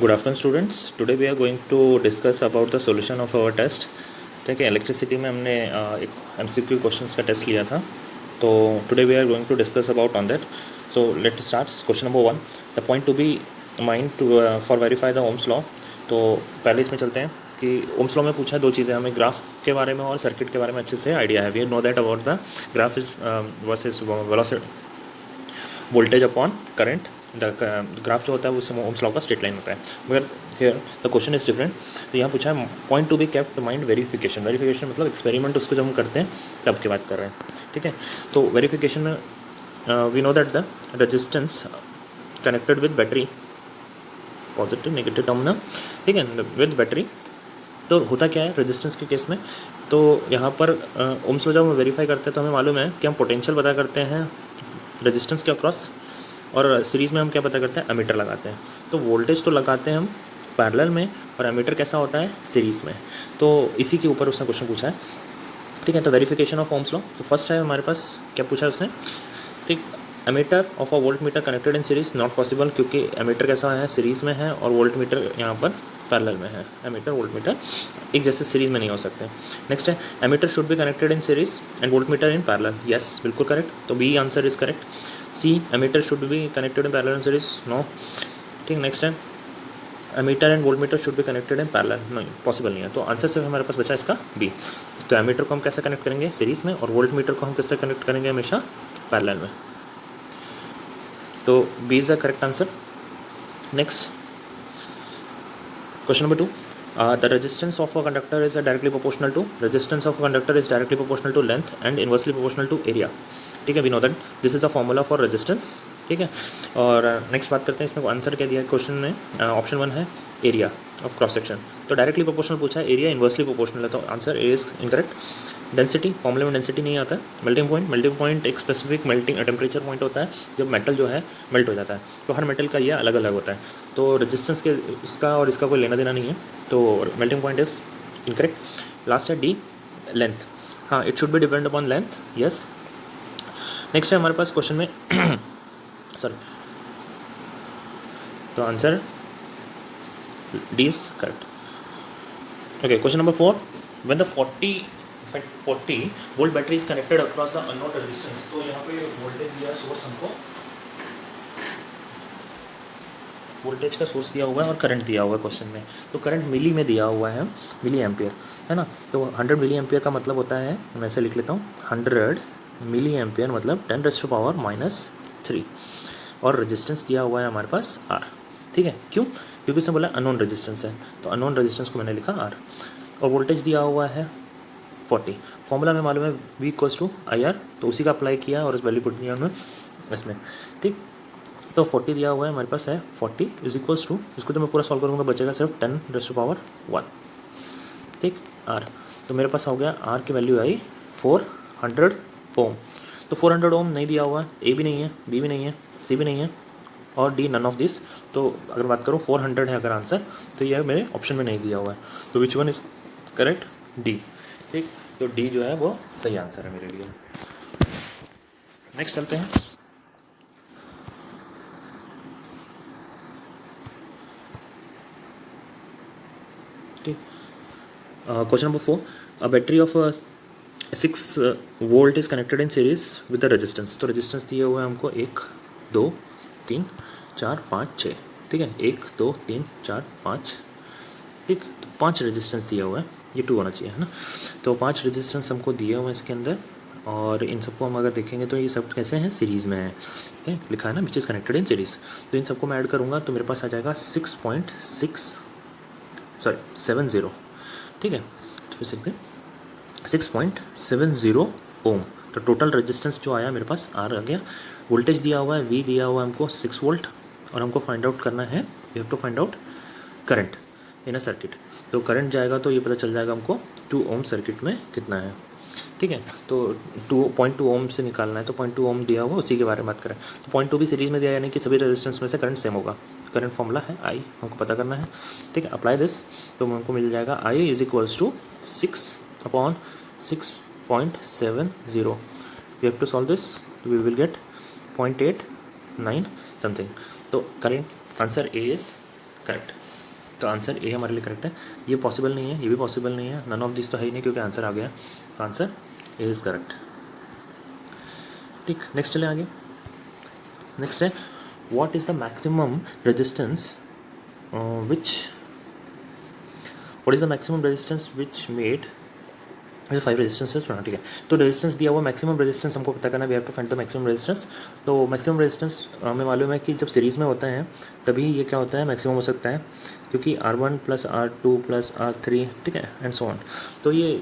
Good afternoon students. Today we are going to discuss about the solution of our test. ठीक है, electricity में हमने एक MCQ questions का टेस्ट लिया था, तो today we are going to discuss about on that. So let start. Question number 1, the point to be mind to for verify the Ohm's law. तो पहले इसमें चलते हैं कि ओम्स लॉ में पूछा है दो चीज़ें, हमें ग्राफ के बारे में और सर्किट के बारे में अच्छे से आइडिया है. We know that about the graph is versus velocity, voltage upon current. The graph जो होता है वो ओम्स लॉ का स्ट्रेट लाइन होता है, मगर here the question is different. तो यहाँ पूछा है point to be kept mind verification. Verification मतलब एक्सपेरिमेंट, उसको जब हम करते हैं तब की बात कर रहे हैं. ठीक है, तो वेरिफिकेशन में we know that the resistance connected with battery, positive negative terminal, ठीक है, विद बैटरी. तो होता क्या है रेजिस्टेंस के केस में, तो यहाँ पर ओम्स लॉ जब हम वेरीफाई करते हैं तो हमें मालूम है कि हम पोटेंशियल पता करते हैं रेजिस्टेंस के अक्रॉस, और सीरीज़ में हम क्या पता करते हैं, एमीटर लगाते हैं. तो वोल्टेज तो लगाते हैं हम पैरेलल में, और एमीटर कैसा होता है, सीरीज़ में. तो इसी के ऊपर उसने क्वेश्चन पूछा है. ठीक है, तो वेरिफिकेशन ऑफ ओम्स लॉ. तो फर्स्ट है हमारे पास, क्या पूछा है उसने, ठीक, ammeter of a voltmeter connected in series not possible, क्योंकि एमीटर कैसा है, सीरीज़ में है, और वोल्ट मीटर यहाँ पर पैरेलल में है. एमीटर वोल्ट मीटर एक जैसे सीरीज़ में नहीं हो सकते. नेक्स्ट है ammeter should be connected in series and voltmeter in parallel. Yes, बिल्कुल करेक्ट. तो B answer is correct. C, ammeter should be connected in parallel in series, no. ठीक, नेक्स्ट है ammeter and voltmeter should be connected in parallel, नहीं, possible नहीं है. तो answer सिर्फ हमारे पास बचा इसका बी. तो एमीटर को हम कैसे कनेक्ट करेंगे, सीरीज़ में, और वोल्ट मीटर को हम कैसे कनेक्ट करेंगे, हमेशा पैरेलल में. तो B is the correct answer. Next question number 2, the resistance of a conductor is directly proportional to, resistance of a conductor is directly proportional to length and inversely proportional to area. ठीक है, we know that this is the formula for resistance. ठीक है, और next बात करते हैं इसमें answer क्या दिया है क्वेश्चन में. ऑप्शन 1 है एरिया ऑफ क्रॉस सेक्शन. तो डायरेक्टली प्रोपोर्शनल पूछा है, एरिया इन्वर्सली प्रोपोर्शनल है, तो answer A is incorrect. Density, फॉर्मूले में डेंसिटी नहीं आता है. मेल्टिंग पॉइंट एक स्पेसिफिक मेल्टिंग टेम्परेचर पॉइंट होता है जब मेटल जो है मेल्ट हो जाता है. तो हर मेटल का ये अलग अलग होता है. तो रेजिस्टेंस के इसका और इसका कोई लेना देना नहीं है, तो melting point is incorrect. Last है डी, लेंथ. हाँ, it should be depend upon length. Yes. Next है हमारे पास क्वेश्चन में सॉरी, तो answer D is correct. Okay, question number 4, when the 40 volt battery is connected across the unknown resistance. तो यहाँ पे voltage दिया सोर्स, हमको वोल्टेज का सोर्स दिया हुआ है और करंट दिया हुआ है क्वेश्चन में. तो करंट मिली में दिया हुआ है, मिली एम्पियर है ना. तो 100 मिली एम्पियर का मतलब होता है, मैं ऐसे लिख लेता हूँ, 100 मिली एम्पियर मतलब 10⁻³ और रेजिस्टेंस दिया हुआ है हमारे पास R. ठीक है, क्यों, क्योंकि उसने बोला अननोन रेजिस्टेंस है, तो अननोन रेजिस्टेंस को मैंने लिखा R. और वोल्टेज दिया हुआ है 40. फॉर्मूला में मालूम है V = IR, तो उसी का अप्लाई किया और इस वैल्यू पुट किया हमने इसमें. ठीक, तो 40 दिया हुआ है हमारे पास है, 40 = इसको तो मैं पूरा सॉल्व करूँगा, बचेगा सिर्फ 10⁻⁴. ठीक, R. तो मेरे पास हो गया R की वैल्यू आई 400 ओम. तो 400 ओम नहीं दिया हुआ है, ए भी नहीं है, बी भी नहीं है, सी भी नहीं है, और डी नन ऑफ दिस. तो अगर बात करूँ 400 है अगर आंसर, तो यह मेरे ऑप्शन में नहीं दिया हुआ है. तो which one is correct, D. ठीक, तो डी जो है वो सही आंसर है मेरे लिए. नेक्स्ट चलते हैं. ठीक, question number 4, a battery of 6 volt is connected in series with the resistance. तो रेजिस्टेंस दिए हुए हैं हमको 1 2 3 4 5 6. ठीक है, 1 2 3 4 5. ठीक, तो 5 रेजिस्टेंस दिया हुआ है, ये 2 होना चाहिए है ना. तो 5 रेजिस्टेंस हमको दिए हुए हैं इसके अंदर, और इन सबको हम अगर देखेंगे तो ये सब कैसे हैं, सीरीज़ में है. ठीक है, लिखा है ना which is connected in series. तो इन सबको मैं ऐड करूँगा तो मेरे पास आ जाएगा 6.70. ठीक है, तो फिर से 6.70 ओम. तो टोटल रेजिस्टेंस जो आया मेरे पास R आ गया. वोल्टेज दिया हुआ है V दिया हुआ है हमको 6 वोल्ट, और हमको फाइंड आउट करना है, we have to find out current in a circuit. तो करंट जाएगा तो ये पता चल जाएगा हमको 2 ओम सर्किट में कितना है. ठीक है, तो 2.2 ओम से निकालना है, तो 0.2 ओम दिया हुआ, उसी के बारे में बात करें. तो 0.2 भी सीरीज में दिया, यानी कि सभी रेजिस्टेंस में से करंट सेम होगा. करंट फॉर्मूला है I, हमको पता करना है. ठीक है, अप्लाई दिस, तो हमको मिल जाएगा I = 6/6.70. We have to solve this, we will get 0.89 something. तो current answer A is correct. तो आंसर ए हमारे लिए करेक्ट है। ये पॉसिबल नहीं है, ये भी पॉसिबल नहीं है, नन ऑफ दिस तो है ही नहीं क्योंकि आंसर आ गया। तो आंसर ए इज़ करेक्ट। ठीक, नेक्स्ट चले आगे। नेक्स्ट है what is the maximum resistance which made 5 resistances बना। ठीक है, तो रेजिस्टेंस दिया हुआ, मैक्सिमम रेजिस्टेंस हमको पता करना, we have to find the maximum resistance. तो मैक्सिमम रेजिस्टेंस हमें मालूम है कि जब सीरीज़ में होता है तभी ये क्या होता है, मैक्सिमम हो सकता है, क्योंकि R1 + R2 + R3, ठीक है, एंड सो ऑन। तो ये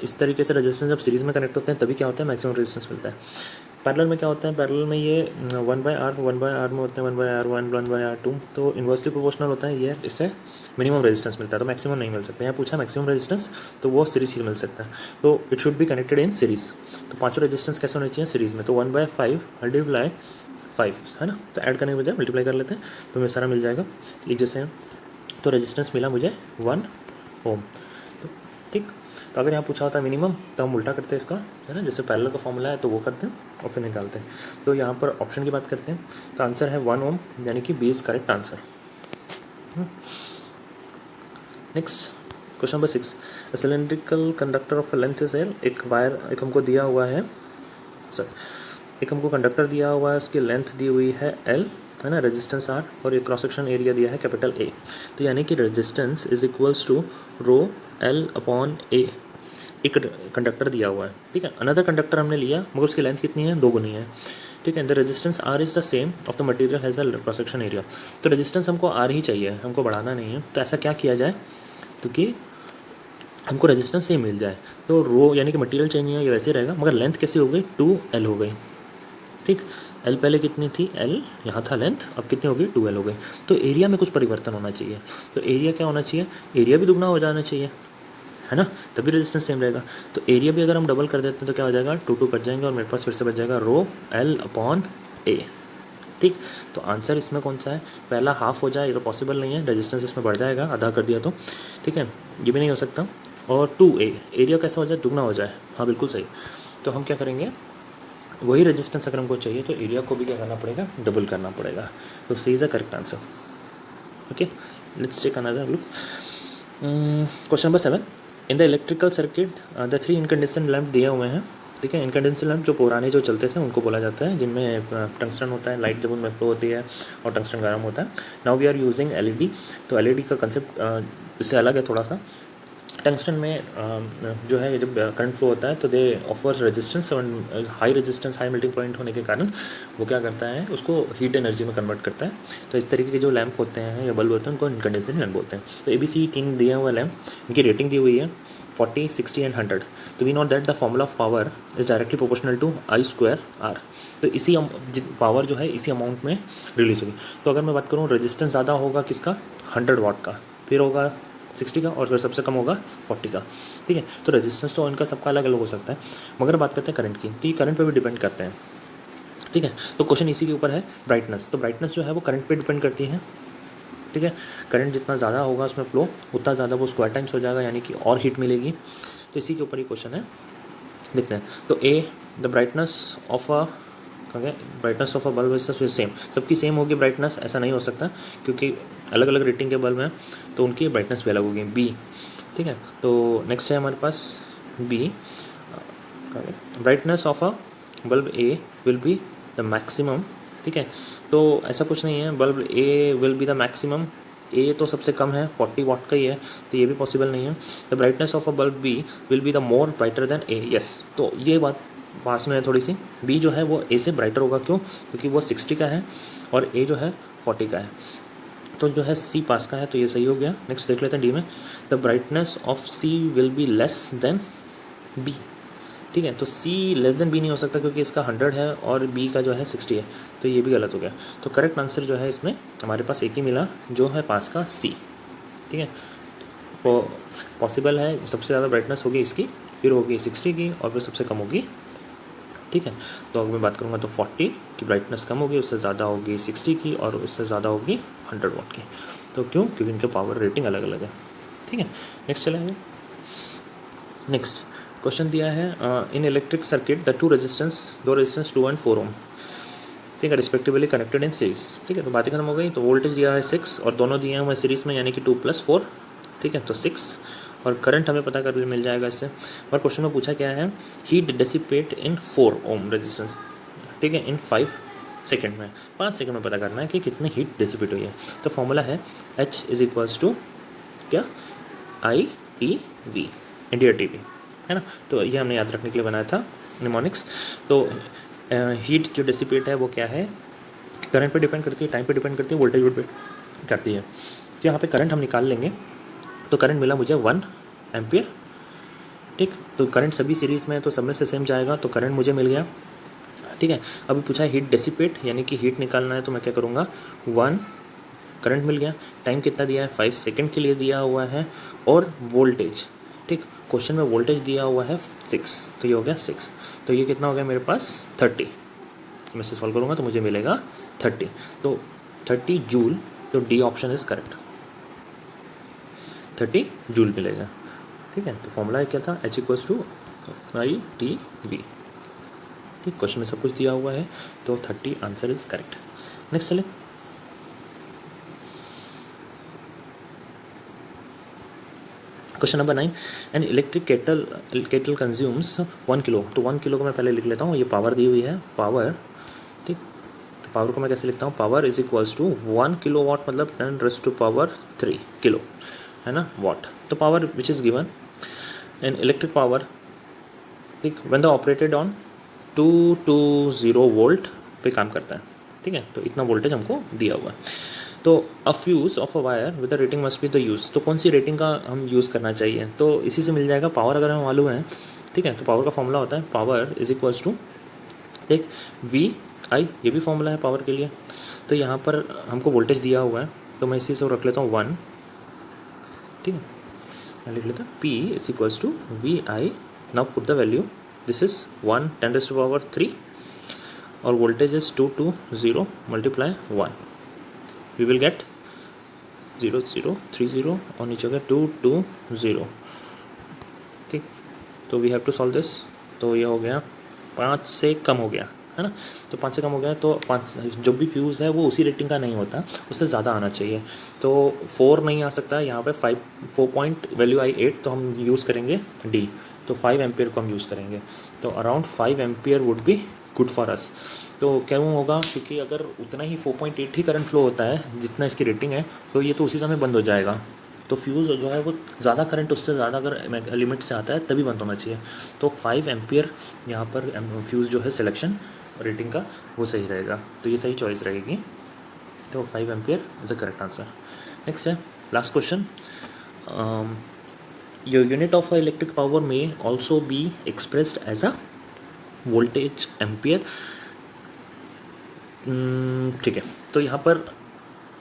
इस तरीके से रेजिस्टेंस जब सीरीज़ में कनेक्ट होते हैं तभी क्या होता है, मैक्सिमम रेजिस्टेंस मिलता है। पैरेलल में क्या होता है, पैरेलल में ये 1/R में होते हैं, 1/R1 1/R2, तो इन्वर्सली प्रोपोर्शनल होता है, ये इससे मिनिमम रेजिस्टेंस मिलता है, तो मैक्सिमम नहीं मिल सकता। यहाँ पूछा मैक्सिमम रेजिस्टेंस, तो वो सीरीज ही मिल सकता है, तो it should be connected in series. तो पांचों रेजिस्टेंस कैसे होने चाहिए, सीरीज़ में। तो 1/5 मल्टीप्लाई 5 है ना, तो ऐड करने के बजाय मल्टीप्लाई कर लेते हैं, तो मेरे सारा मिल जाएगा एक जैसे है। तो रेजिस्टेंस मिला मुझे 1 ओम। तो ठीक, तो अगर यहाँ पूछा होता है मिनिमम तो हम उल्टा करते हैं इसका, है ना, जैसे पैरेलल का फॉर्मूला है तो वो करते हैं और फिर निकालते हैं। तो यहाँ पर ऑप्शन की बात करते हैं, तो आंसर है 1 ओम, यानी कि B is correct answer. Next question number 6, cylindrical conductor of length is L. एक वायर, एक हमको दिया हुआ है, एक हमको कंडक्टर दिया हुआ है, उसकी लेंथ दी हुई है L, है ना, रेजिस्टेंस R, और एक क्रॉस सेक्शन एरिया दिया है कैपिटल A। तो यानी कि resistance is equals to ρL/A। एक कंडक्टर दिया हुआ है, ठीक है, अनदर कंडक्टर हमने लिया मगर उसकी लेंथ कितनी है, 2 गुनी है, ठीक है। The resistance R is the same of the material has a cross section area. तो रेजिस्टेंस हमको R ही चाहिए, हमको बढ़ाना नहीं है। तो ऐसा क्या किया जाए, क्योंकि हमको रेजिस्टेंस सेम मिल जाए, तो रो यानी कि मटेरियल चेंज नहीं है, ये वैसे रहेगा, मगर लेंथ कैसी हो गई, 2L हो गई, ठीक। L पहले कितनी थी, L यहाँ था लेंथ, अब कितनी हो गई, 2L हो गई। तो एरिया में कुछ परिवर्तन होना चाहिए, तो एरिया क्या होना चाहिए, एरिया भी दुगना हो जाना चाहिए, है ना, तभी रेजिस्टेंस सेम रहेगा। तो एरिया भी अगर हम डबल कर देते हैं तो क्या हो जाएगा, 2 कट जाएंगे और मेरे पास फिर से बच जाएगा ρL/A, ठीक। तो आंसर इसमें कौन सा है, पहला हाफ हो जाए, ये तो पॉसिबल नहीं है, रेजिस्टेंस इसमें बढ़ जाएगा, आधा कर दिया तो, ठीक है, ये भी नहीं हो सकता। और 2A, एरिया कैसा हो जाए, दुगना हो जाए, हाँ बिल्कुल सही। तो हम क्या करेंगे, वही रेजिस्टेंस अगर हमको चाहिए तो एरिया को भी क्या करना पड़ेगा, डबल करना पड़ेगा। तो C is a correct answer. Okay, let's take another look. Question number 7, in the electrical circuit the 3 incandescent lamp दिए हुए हैं, ठीक है। इनकंडेंसेंट लैंप जो पुराने जो चलते थे उनको बोला जाता है, जिनमें टंगस्टन होता है, लाइट जब उनमें फ्लो होती है और टंगस्टन गर्म होता है। Now we are using LED। तो LED का कंसेप्ट इससे अलग है थोड़ा सा। टंगस्टन में जो है जब करंट फ्लो होता है तो दे ऑफर रेजिस्टेंस, और high resistance, high melting point होने के कारण वो क्या करता है, उसको हीट एनर्जी में कन्वर्ट करता है। तो इस तरीके के जो लैंप होते हैं या बल्ब होते हैं उनको इनकंडेंसेंट लैंप बोलते हैं। तो ABC 3 दिए हुए लैंप, इनकी रेटिंग दी हुई है 40, 60 एंड 100। तो we note that the formula of power is directly proportional to I²R। तो इसी पावर जो है इसी अमाउंट में रिलीज होगी। तो अगर मैं बात करूँ, रेजिस्टेंस ज़्यादा होगा किसका, 100 वाट का, फिर होगा 60 का, और फिर सबसे कम होगा 40 का, ठीक है। तो रेजिस्टेंस तो इनका सबका अलग अलग हो सकता है, मगर बात करते हैं करंट की, तो ये करंट पे भी डिपेंड करते हैं, ठीक है। तो क्वेश्चन इसी के ऊपर है, ब्राइटनेस। तो ब्राइटनेस जो है वो करंट पे डिपेंड करती है, ठीक है। करंट जितना ज़्यादा होगा उसमें फ्लो, उतना ज़्यादा वो स्क्वायर टाइम्स हो जाएगा, यानी कि और हीट मिलेगी। तो इसी के ऊपर ही क्वेश्चन है, देखते हैं। तो A, the brightness of a bulb is same, सबकी सेम होगी ब्राइटनेस, ऐसा नहीं हो सकता क्योंकि अलग अलग रेटिंग के बल्ब हैं तो उनकी ब्राइटनेस भी अलग होगी। बी, ठीक है। तो नेक्स्ट है हमारे पास B, brightness of a bulb A will be the maximum, ठीक है। तो ऐसा कुछ नहीं है, bulb A will be the maximum, A तो सबसे कम है, 40 वाट का ही है, तो ये भी पॉसिबल नहीं है। The brightness of a bulb B will be the more brighter than A, yes. तो ये बात पास में है थोड़ी सी, बी जो है वो ए से ब्राइटर होगा, क्यों, क्योंकि वो 60 का है और ए जो है 40 का है। तो जो है सी पास का है, तो ये सही हो गया। नेक्स्ट देख लेते हैं डी में, the brightness of C will be less than B, ठीक है। तो सी लेस देन बी नहीं हो सकता क्योंकि इसका 100 है और बी का जो है 60 है, तो ये भी गलत हो गया। तो करेक्ट आंसर जो है इसमें हमारे पास एक ही मिला, जो है पास का सी, ठीक है। तो पॉसिबल है सबसे ज़्यादा ब्राइटनेस होगी इसकी, फिर होगी 60 की, और फिर सबसे कम होगी, ठीक है। तो अगर मैं बात करूँगा तो 40 की ब्राइटनेस कम होगी, उससे ज़्यादा होगी 60 की, और उससे ज़्यादा होगी 100 वाट की। तो क्यों, क्योंकि इनके पावर रेटिंग अलग अलग है, ठीक है। नेक्स्ट चलेंगे। नेक्स्ट क्वेश्चन दिया है, इन इलेक्ट्रिक सर्किट द दो रेजिस्टेंस 2 और 4 ओम। ठीक है, रिस्पेक्टिवली कनेक्टेड इन सीरीज। ठीक है, तो बातें खत्म हो गई। तो वोल्टेज दिया है 6 और दोनों दिए हुए सीरीज में, यानी कि 2 + 4। ठीक है, तो 6 और करंट हमें पता कर मिल जाएगा इससे। और क्वेश्चन में पूछा क्या है, हीट डिसिपेट इन 4 ओम रेजिस्टेंस। ठीक है, इन 5 सेकेंड में, 5 सेकेंड में पता करना है कि कितनी हीट डिसिपेट हुई है। तो फॉर्मूला है H = क्या, ITV, इंडिया टीवी, है ना। तो ये हमने याद रखने के लिए बनाया था निमोनिक्स। तो हीट जो डिसिपेट है वो क्या है, करंट पे डिपेंड करती है, टाइम पे डिपेंड करती है, वोल्टेज पे डिपेंड करती है। तो यहाँ पे करंट हम निकाल लेंगे। तो करंट मिला मुझे 1 एम्पियर। ठीक, तो करंट सभी सीरीज़ में है तो सब में से सेम जाएगा, तो करंट मुझे मिल गया। ठीक है, अभी पूछा है हीट डिसिपेट, यानी कि हीट निकालना है, तो मैं क्या करूँगा, 1 करंट मिल गया, टाइम कितना दिया है, 5 सेकेंड के लिए दिया हुआ है, और वोल्टेज, ठीक, क्वेश्चन में वोल्टेज दिया हुआ है 6, तो ये हो गया 6। तो ये कितना हो गया मेरे पास, 30। मैं इसे सॉल्व करूँगा तो मुझे मिलेगा 30। तो 30 जूल, तो D option is correct, 30 joule मिलेगा। ठीक है, तो फॉर्मूला क्या था, H = ITV। ठीक, क्वेश्चन में सब कुछ दिया हुआ है, तो 30 आंसर इज करेक्ट। नेक्स्ट चले, question number 9, an electric kettle consumes 1 kilo. तो 1 किलो को मैं पहले लिख लेता हूँ, ये पावर दी हुई है, पावर। ठीक, तो पावर को मैं कैसे लिखता हूँ, power is equals to 1 kilowatt मतलब 10⁻³ किलो, है ना, वाट। तो power which is given in electric power, ठीक, when the operated on 220 volt पे काम करता है। ठीक है, तो इतना वोल्टेज हमको दिया हुआ है। तो a fuse of a wire with the rating must be the use. तो कौन सी रेटिंग का हम यूज़ करना चाहिए, तो इसी से मिल जाएगा पावर, अगर हमें मालूम है। ठीक है, तो पावर का फॉर्मूला होता है पावर इज इक्वल्स टू, देख, VI, ये भी फॉर्मूला है पावर के लिए। तो यहाँ पर हमको वोल्टेज दिया हुआ है, तो मैं इसी से रख लेता हूँ 1। ठीक है, मैं लिख लेता हूँ P is equals to VI। Now put the value, this is 1 10⁻³ और voltage is 220 multiply 1, we will get 0030 और नीचे हो गया 220। ठीक, तो we have to solve this. तो ये हो गया 5 से कम हो गया, है ना। तो 5 से कम हो गया, तो 5 जो भी फ्यूज़ है वो उसी रेटिंग का नहीं होता, उससे ज़्यादा आना चाहिए। तो 4 नहीं आ सकता यहाँ पे, 4 पॉइंट वैल्यू आई 8, तो हम यूज़ करेंगे D। तो 5 एम्पियर को हम यूज़ करेंगे, तो around 5 ampere would be good for us. तो क्यों होगा, क्योंकि अगर उतना ही 4.8 ही करंट फ्लो होता है जितना इसकी रेटिंग है, तो ये तो उसी समय बंद हो जाएगा। तो फ्यूज़ जो है वो ज़्यादा करंट उससे ज़्यादा अगर लिमिट से आता है तभी बंद होना चाहिए। तो 5 एम्पियर यहाँ पर फ्यूज़ जो है सिलेक्शन रेटिंग का वो सही रहेगा, तो ये सही चॉइस रहेगी। तो 5 ampere is a correct answer. Next है last question, your unit of electric power may also be expressed as a voltage ampere. ठीक है, तो यहाँ पर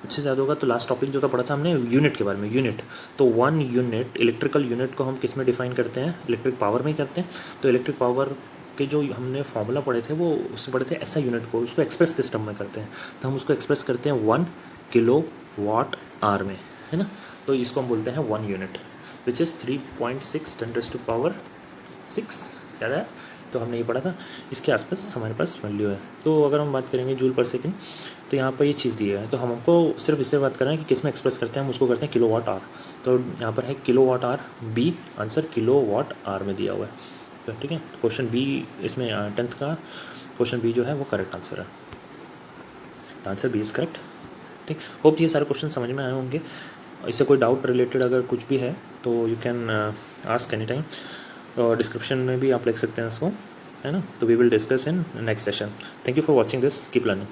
अच्छे से याद होगा, तो लास्ट टॉपिक जो था पढ़ा था हमने यूनिट के बारे में, यूनिट। तो 1 यूनिट, इलेक्ट्रिकल यूनिट को हम किस में डिफाइन करते हैं, इलेक्ट्रिक पावर में ही करते हैं। तो इलेक्ट्रिक पावर के जो हमने फॉर्मूला पढ़े थे वो उसमें पढ़े थे ऐसा यूनिट को, उसको एक्सप्रेस किस टर्म में करते हैं, तो हम उसको एक्सप्रेस करते हैं 1 किलोवाट आवर में, है ना। तो इसको हम बोलते हैं 1 यूनिट, विच इज़ 3.6 10⁻⁶, याद है। तो हमने ये पढ़ा था, इसके आसपास हमारे पास वैल्यू है। तो अगर हम बात करेंगे जूल पर सेकेंड, तो यहाँ पर ये चीज़ दी है, तो हमको सिर्फ इससे बात करना है कि किस में एक्सप्रेस करते हैं, हम उसको करते हैं किलोवाट आवर। तो यहाँ पर है kilowatt hour, B answer kilowatt hour में दिया हुआ है। तो ठीक है, तो क्वेश्चन बी इसमें 10th का क्वेश्चन बी जो है वो करेक्ट आंसर है, आंसर बी इज़ करेक्ट। ठीक, होप ये सारे क्वेश्चन समझ में आए होंगे। इससे कोई डाउट रिलेटेड अगर कुछ भी है तो you can ask any time, और डिस्क्रिप्शन में भी आप लिख सकते हैं इसको, है ना। तो we will discuss in next session. Thank you for watching this, keep learning.